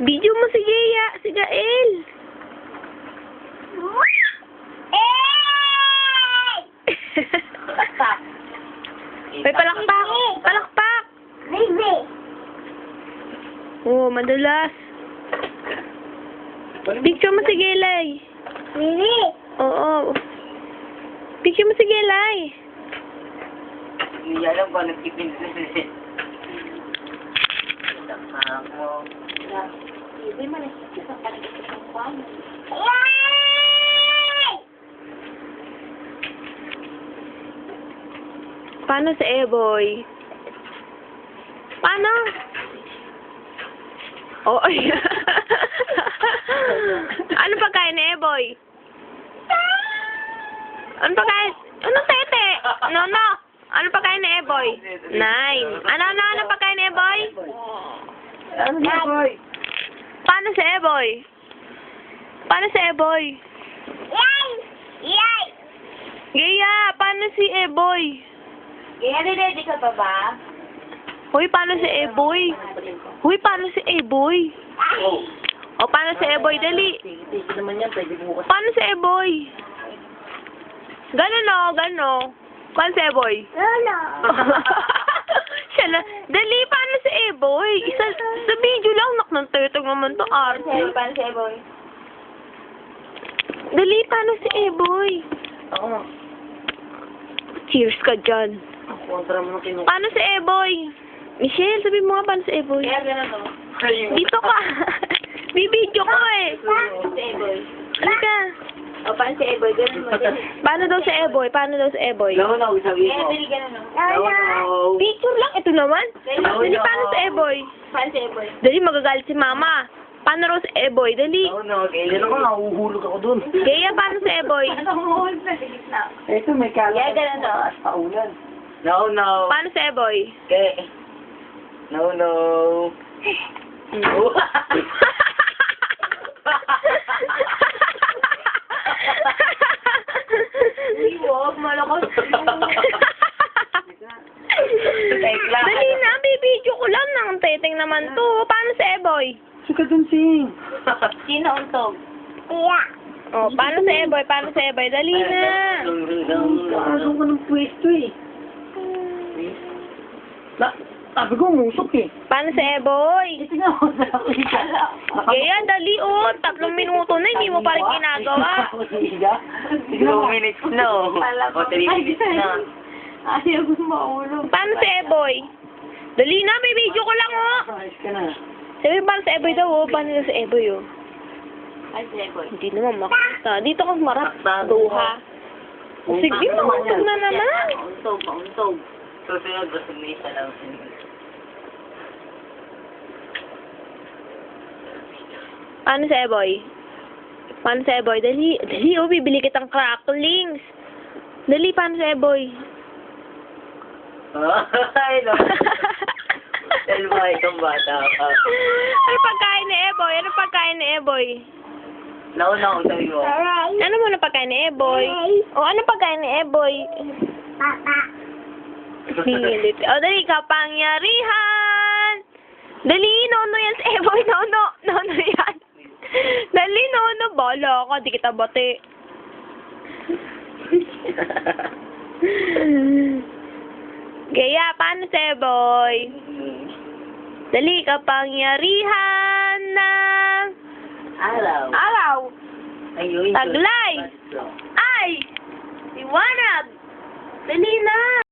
Video mo si Gea, si Gael. May palakpak. Palakpak. Oh, madulas. Picture mo si Gelay. Oo. Picture mo si Gelay. Hindi alam kung anong tipin sila. Ako. Hindi man nakikita sa paligid ng kwan. Paano si Eboy? Paano? Oh, ay. Ano pagkain ni Eboy? Ano pagkain? Ano tete? No. Ano pagkain ni Eboy? 9. Ano pagkain ni Eboy? Ano na, boy? Paano si Eboy? Paano si Eboy? Gaya, paano si Eboy? Kaya ready ka pa ba? Hoy, paano si Eboy? Hoy, paano si Eboy? Oh. O, paano si Eboy? Dali. Tigil naman yan, pwede bukas. Paano si Eboy? Gano. Paano si Eboy? Siya na. Dali, paano si Eboy? Sa video lang, naknantetong naman to, arte. Paano si Eboy? Dali, paano si Eboy? Ako nga. Cheers ka dyan. Kontra mo na kinuha. Paano si Eboy? Michelle, sabi mo nga, paano si Eboy? Kaya gano'n to. Dito ka. Bibidyo ko eh. Si Eboy. Halika. O, paano si Eboy? Gano'n mo. Paano daw si Eboy? Paano daw si Eboy? No, sabi Kaya mo. dili gano'n. No. Picture lang. Ito naman. Dali, paano si Eboy? Paano si Eboy? Dali, magagalit si Mama. Paano raw si Eboy? Dali. No, kailan ako, nahuhulog ako dun. Gaya, paano si Eboy? Umuhol sa gitna. Ito, may kalat. Kaya gano'n to. Paulan. No. Paano si Eboy? Okay. No. Uy, wag. Malakot. Dali na, bibidyo ko lang ng teteng naman to. Paano si Eboy? Suka dun, Sing. Sino untog? Oh, paano si Eboy? Paano si Eboy? Dali na. Nakasong ka ng pwesto eh. Sabi ko, musok eh. Paano si Eboy? Tingnan mo na ako. Kaya, dali oh. 3 minuto na, hindi mo pa rin ginagawa. 2 minutes na. O, 3 minutes na. Ayaw ko maulog. Paano si Eboy? Dali na, may video ko lang oh. Ayos ka na. Sabi, paano si Eboy daw oh? Paano si Eboy oh? Ay, si Eboy. Hindi naman makita. Dito ka marap. Duha. Sige, mautog na naman. Untog. Susunod, basta may isa lang. Paano si Eboy? Paano si Eboy? Dali oh, bibili kitang cracklings. Dali, paano si Eboy? Ay, no. Tell mo, itong bata ka. Ano pagkain ni Eboy? Ano pagkain ni Eboy? Nauna ko sabi mo. Ano mo na pagkain ni Eboy? O, ano pagkain ni Eboy? Pilit. O, dali, kapangyarihan! Dali, nono yan si Eboy. Nono yan. Dali, nono. Bala ka, di kita bati. Gaya, paano si Eboy? Dali, kapangyarihan ng araw. Ayun. Taglay. Ay! Liwanag! Dali na!